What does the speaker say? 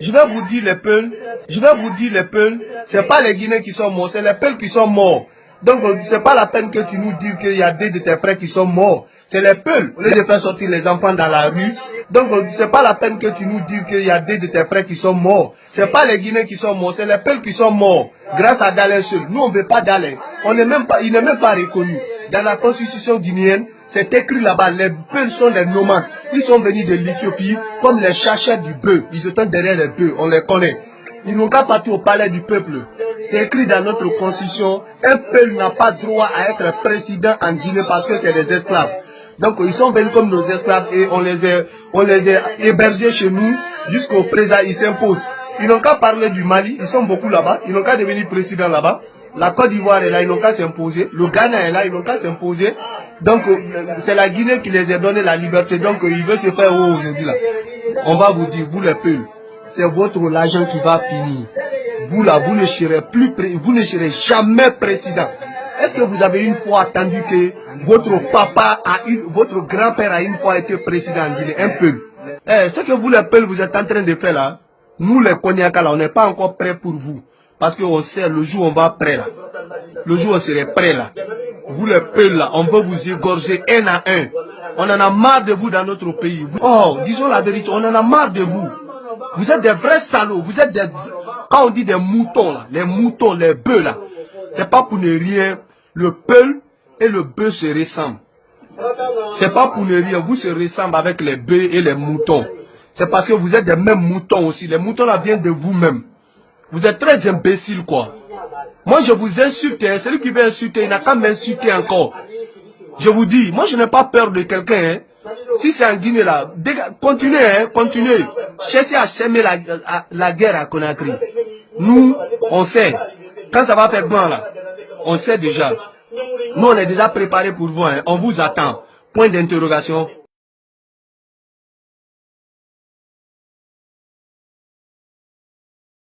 Je vais vous dire les Peuls, c'est pas les Guinéens qui sont morts, c'est les Peuls qui sont morts. Donc, c'est pas la peine que tu nous dises qu'il y a deux de tes frères qui sont morts. C'est les Peuls. Au lieu de faire sortir les enfants dans la rue. Donc, c'est pas la peine que tu nous dises qu'il y a deux de tes frères qui sont morts. C'est pas les Guinéens qui sont morts, c'est les Peuls qui sont morts. Grâce à Dalin seul. Nous, on ne veut pas Dalin. Il n'est même pas reconnu. Dans la constitution guinéenne, c'est écrit là-bas, les Peuls sont les nomades. Ils sont venus de l'Éthiopie comme les chercheurs du bœuf. Ils étaient derrière les bœufs, on les connaît. Ils n'ont qu'à partir au palais du peuple. C'est écrit dans notre constitution, un peuple n'a pas droit à être président en Guinée parce que c'est des esclaves. Donc ils sont venus comme nos esclaves et on les a hébergés chez nous jusqu'au présent, ils s'imposent. Ils n'ont qu'à parler du Mali, ils sont beaucoup là-bas, ils n'ont qu'à devenir président là-bas. La Côte d'Ivoire est là, ils n'ont qu'à s'imposer. Le Ghana est là, ils n'ont qu'à s'imposer. Donc c'est la Guinée qui les a donné la liberté. Donc ils veulent se faire haut aujourd'hui là. On va vous dire, vous les peuples, c'est votre l'argent qui va finir. Vous là, vous ne serez jamais président. Est-ce que vous avez une fois attendu que votre votre grand-père a une fois été président en Guinée? Un peu. Ce que vous les peuples vous êtes en train de faire là, nous les Konyaka là, on n'est pas encore prêts pour vous. Parce qu'on sait le jour où on va prêt là. Le jour où on serait prêt là. Vous les peuples là, on veut vous égorger un à un. On en a marre de vous dans notre pays. Oh, disons la vérité, on en a marre de vous. Vous êtes des vrais salauds. Vous êtes des... Quand on dit des moutons là, les moutons, les bœufs là, c'est pas pour ne rien. Le peul et le bœuf se ressemblent. C'est pas pour ne rien. Vous se ressemblez avec les bœufs et les moutons. C'est parce que vous êtes des mêmes moutons aussi. Les moutons là viennent de vous-même. Vous êtes très imbéciles quoi. Moi je vous insulte. Hein. Celui qui veut insulter, il n'a qu'à m'insulter encore. Je vous dis, moi je n'ai pas peur de quelqu'un. Hein. Si c'est en Guinée là, continuez, hein, continuez. Cherchez à semer la guerre à Conakry. Nous, on sait. Quand ça va faire bon là, on sait déjà. Nous, on est déjà préparés pour vous. Hein. On vous attend. Point d'interrogation.